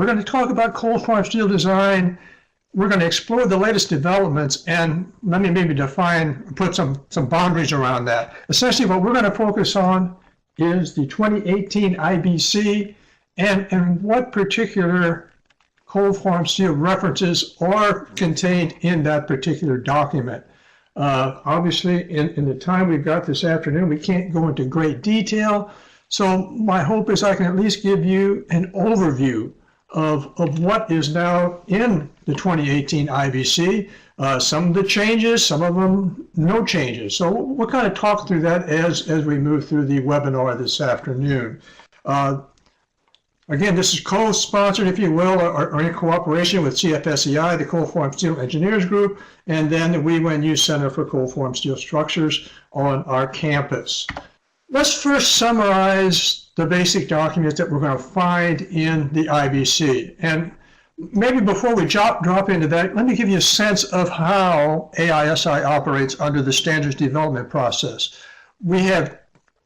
We're going to talk about Coliform steel design. We're going to explore the latest developments, and let me maybe put some boundaries around that. Essentially, what we're going to focus on is the 2018 IBC and what particular Coliform steel references are contained in that particular document. Obviously, in the time we've got this afternoon, we can't go into great detail. So my hope is I can at least give you an overview of what is now in the 2018 IBC. Some of the changes, some of them no changes. So we'll kind of talk through that as we move through the webinar this afternoon. Again, this is co-sponsored, if you will, or in cooperation with CFSEI, the Coliform Steel Engineers Group, and then the WeWin Center for Coliform Steel Structures on our campus. Let's first summarize the basic documents that we're going to find in the IBC. And maybe before we drop into that, let me give you a sense of how AISI operates under the standards development process. We have,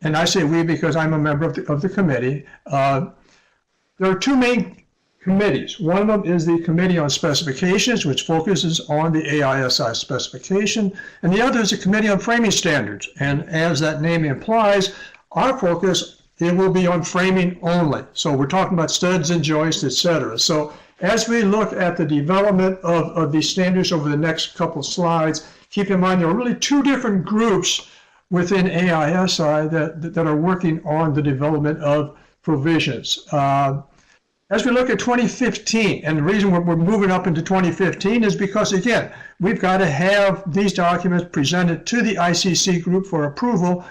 and I say we because I'm a member of the committee, there are two main committees. One of them is the Committee on Specifications, which focuses on the AISI specification, and the other is the Committee on Framing Standards. And as that name implies, our focus, it will be on framing only. So we're talking about studs and joists, etc. So as we look at the development of these standards over the next couple of slides, keep in mind there are really two different groups within AISI that are working on the development of provisions. As we look at 2015, and the reason we're moving up into 2015 is because, again, we've got to have these documents presented to the ICC group for approval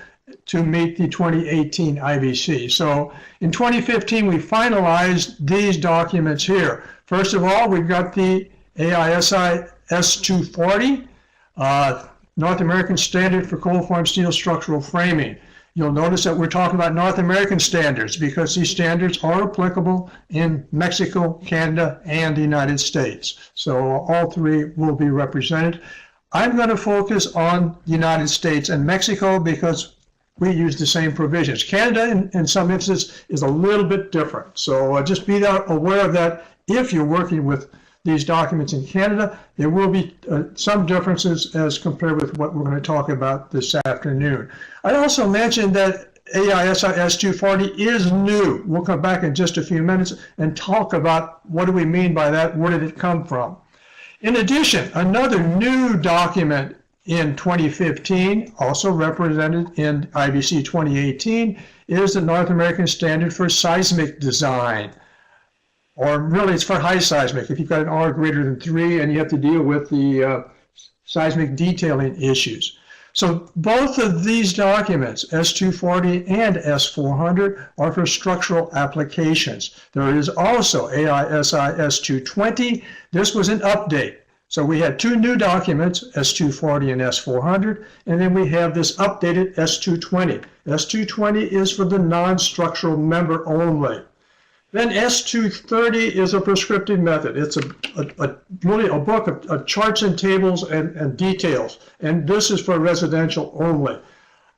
to meet the 2018 IBC. So in 2015, we finalized these documents here. First of all, we've got the AISI S240, North American Standard for Coliform Steel Structural Framing. You'll notice that we're talking about North American standards because these standards are applicable in Mexico, Canada, and the United States. So all three will be represented. I'm going to focus on the United States and Mexico because we use the same provisions. Canada, in some instances, is a little bit different. So just be aware of that. If you're working with these documents in Canada, there will be some differences as compared with what we're going to talk about this afternoon. I also mentioned that AISI S240 is new. We'll come back in just a few minutes and talk about what do we mean by that, where did it come from. In addition, another new document in 2015, also represented in IBC 2018, is the North American Standard for Seismic Design. Or really, it's for high seismic. If you've got an R greater than 3 and you have to deal with the seismic detailing issues. So both of these documents, S240 and S400, are for structural applications. There is also AISI S220. This was an update. So we had two new documents, S240 and S400, and then we have this updated S220. S220 is for the non-structural member only. Then S230 is a prescriptive method. It's really a book of charts and tables and details, and this is for residential only.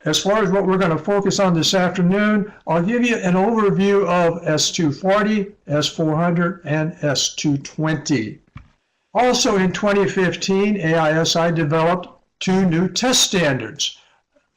As far as what we're going to focus on this afternoon, I'll give you an overview of S240, S400, and S220. Also in 2015, AISI developed two new test standards,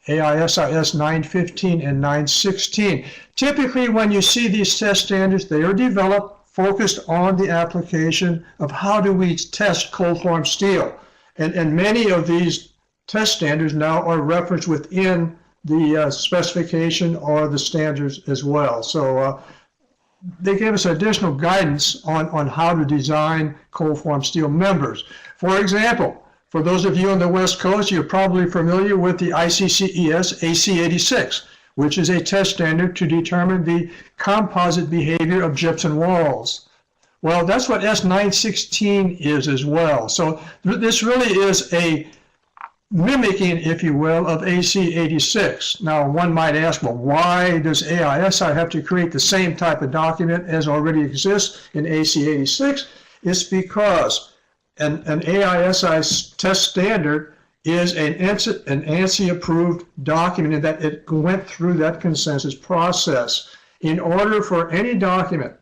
AISI S915 and 916. Typically, when you see these test standards, they are developed focused on the application of how do we test cold-formed steel. And many of these test standards now are referenced within the specification or the standards as well. So they give us additional guidance on how to design cold-formed steel members. For example, for those of you on the West Coast, you're probably familiar with the ICCES AC86, which is a test standard to determine the composite behavior of gypsum walls. Well, that's what S916 is as well. So this really is a mimicking, if you will, of AC86. Now, one might ask, well, why does AISI have to create the same type of document as already exists in AC86? It's because an AISI test standard is an ANSI-approved document in that it went through that consensus process. In order for any document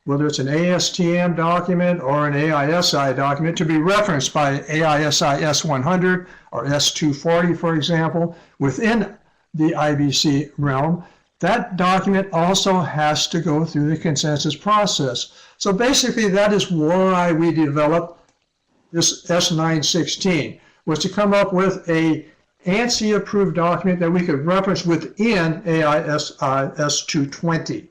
whether it's an ASTM document or an AISI document, to be referenced by AISI S100 or S240, for example, within the IBC realm, that document also has to go through the consensus process. So basically, that is why we developed this S916, was to come up with a ANSI approved document that we could reference within AISI S220.